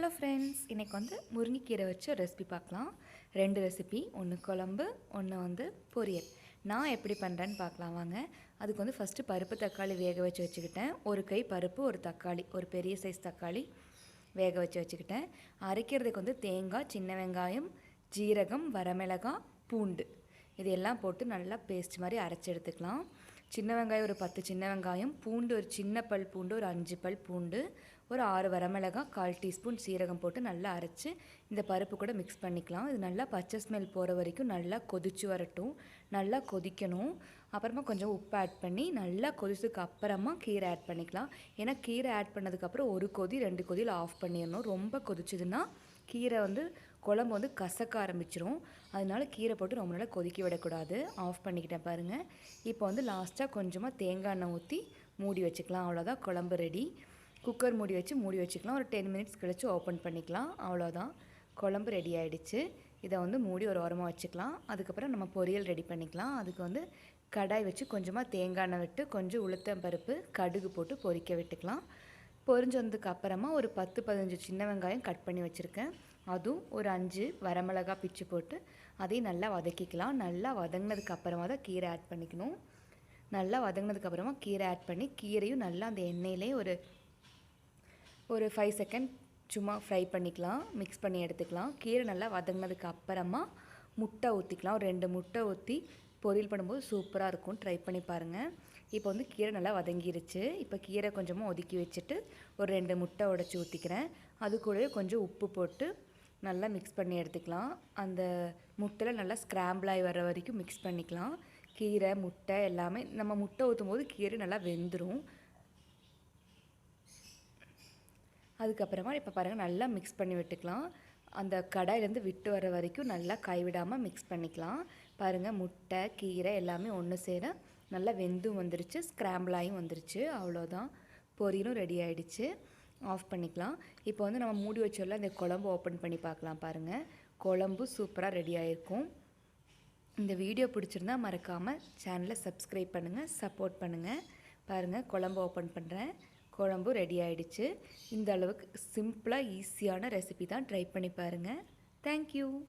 Hello friends, இன்றைக்கி வந்து முருங்கைக்கீரை வச்சு ஒரு ரெசிபி பார்க்கலாம். 2 ரெசிபி, ஒன்று குழம்பு, ஒன்று வந்து பொரியல். நான் எப்படி பண்ணுறேன்னு பார்க்கலாம் வாங்க. அதுக்கு வந்து ஃபஸ்ட்டு பருப்பு தக்காளி வேக வச்சு வச்சுக்கிட்டேன். ஒரு கை பருப்பு, ஒரு தக்காளி, ஒரு பெரிய சைஸ் தக்காளி வேக வச்சு வச்சுக்கிட்டேன். அரைக்கிறதுக்கு வந்து தேங்காய், சின்ன வெங்காயம், ஜீரகம், வரமிளகாய், பூண்டு இது எல்லாம் போட்டு நல்லா பேஸ்ட் மாதிரி அரைச்சி எடுத்துக்கலாம். சின்ன வெங்காயம் ஒரு 10 சின்ன வெங்காயம், பூண்டு ஒரு சின்ன பல் பூண்டு ஒரு 5 பல் பூண்டு, ஒரு 6 வரமிளகாய், 1/4 டீஸ்பூன் சீரகம் போட்டு நல்லா அரைச்சி இந்த பருப்பு கூட மிக்ஸ் பண்ணிக்கலாம். இது நல்லா பச்சை ஸ்மெல் போகிற வரைக்கும் நல்லா கொதிச்சு வரட்டும். நல்லா கொதிக்கணும். அப்புறமா கொஞ்சம் உப்பு ஆட் பண்ணி நல்லா கொதிச்சதுக்கு அப்புறமா கீரை ஆட் பண்ணிக்கலாம். ஏன்னா கீரை ஆட் பண்ணதுக்கப்புறம் ஒரு கொதி 2 கொதியில் ஆஃப் பண்ணிடணும். ரொம்ப கொதிச்சதுன்னா கீரை வந்து குழம்பு வந்து கசக்க ஆரம்பிச்சிரும். அதனால கீரை போட்டு ரொம்ப நாளாக கொதிக்க விடக்கூடாது. ஆஃப் பண்ணிக்கிட்டேன் பாருங்கள். இப்போ வந்து லாஸ்ட்டாக கொஞ்சமாக தேங்காய் எண்ணெய் ஊற்றி மூடி வச்சுக்கலாம். அவ்வளோதான், குழம்பு ரெடி. குக்கர் மூடி வச்சு மூடி வச்சுக்கலாம். ஒரு 10 மினிட்ஸ் கழித்து ஓப்பன் பண்ணிக்கலாம். அவ்வளோதான், குழம்பு ரெடி ஆகிடுச்சு. இதை வந்து மூடி ஒரு ஓரமாக வச்சுக்கலாம். அதுக்கப்புறம் நம்ம பொரியல் ரெடி பண்ணிக்கலாம். அதுக்கு வந்து கடாய் வச்சு கொஞ்சமாக தேங்காய் எண்ணெய் விட்டு கொஞ்சம் உளுத்தம் பருப்பு, கடுகு போட்டு பொரிக்க விட்டுக்கலாம். பொரிஞ்சு வந்ததுக்கு அப்புறமா ஒரு 10-15 சின்ன வெங்காயம் கட் பண்ணி வச்சுருக்கேன். அதுவும் ஒரு 5 வரமிளகாய் பிச்சு போட்டு அதையும் நல்லா வதக்கிக்கலாம். நல்லா வதங்கினதுக்கு அப்புறமா தான் கீரை ஆட் பண்ணிக்கணும். நல்லா வதங்கினதுக்கப்புறமா கீரை ஆட் பண்ணி கீரையும் நல்லா அந்த எண்ணெயிலே ஒரு 5 செகண்ட் சும்மா ஃப்ரை பண்ணிக்கலாம். மிக்ஸ் பண்ணி எடுத்துக்கலாம். கீரை நல்லா வதங்கினதுக்கு அப்புறமா முட்டை ஊற்றிக்கலாம். ஒரு 2 முட்டை ஊற்றி பொரியல் பண்ணும்போது சூப்பராக இருக்கும். ட்ரை பண்ணி பாருங்கள். இப்போ வந்து கீரை நல்லா வதங்கிருச்சு. இப்போ கீரை கொஞ்சமாக ஒதுக்கி வச்சுட்டு ஒரு 2 முட்டை உடச்சி ஊற்றிக்கிறேன். அது கூடவே கொஞ்சம் உப்பு போட்டு நல்லா மிக்ஸ் பண்ணி எடுத்துக்கலாம். அந்த முட்டையில் நல்லா ஸ்க்ராம்பிள் ஆகி வர வரைக்கும் மிக்ஸ் பண்ணிக்கலாம். கீரை முட்டை எல்லாமே நம்ம முட்டை ஊற்றும் போது கீரை நல்லா வெந்துடும். அதுக்கப்புறமா இப்போ பாருங்கள் நல்லா மிக்ஸ் பண்ணி விட்டுக்கலாம். அந்த கடாயிலேருந்து விட்டு வர வரைக்கும் நல்லா கைவிடாமல் மிக்ஸ் பண்ணிக்கலாம். பாருங்கள், முட்டை கீரை எல்லாமே ஒன்று சேர நல்லா வெந்தும் வந்துருச்சு, ஸ்க்ராம்பிளாயும் வந்துருச்சு. அவ்வளோதான், பொரியலும் ரெடி ஆகிடுச்சு. ஆஃப் பண்ணிக்கலாம். இப்போ வந்து நம்ம மூடி வச்சோம்ல, இந்த குழம்பு ஓப்பன் பண்ணி பார்க்கலாம். பாருங்கள், குழம்பு சூப்பராக ரெடி ஆகிருக்கும். இந்த வீடியோ பிடிச்சிருந்தா மறக்காமல் சேனலை சப்ஸ்கிரைப் பண்ணுங்கள், சப்போர்ட் பண்ணுங்கள். பாருங்கள், குழம்பு ஓப்பன் பண்ணுறேன். குழம்பு ரெடி ஆகிடுச்சு. இந்த அளவுக்கு சிம்பிளாக ஈஸியான ரெசிபி தான். ட்ரை பண்ணி பாருங்கள். தேங்க்யூ.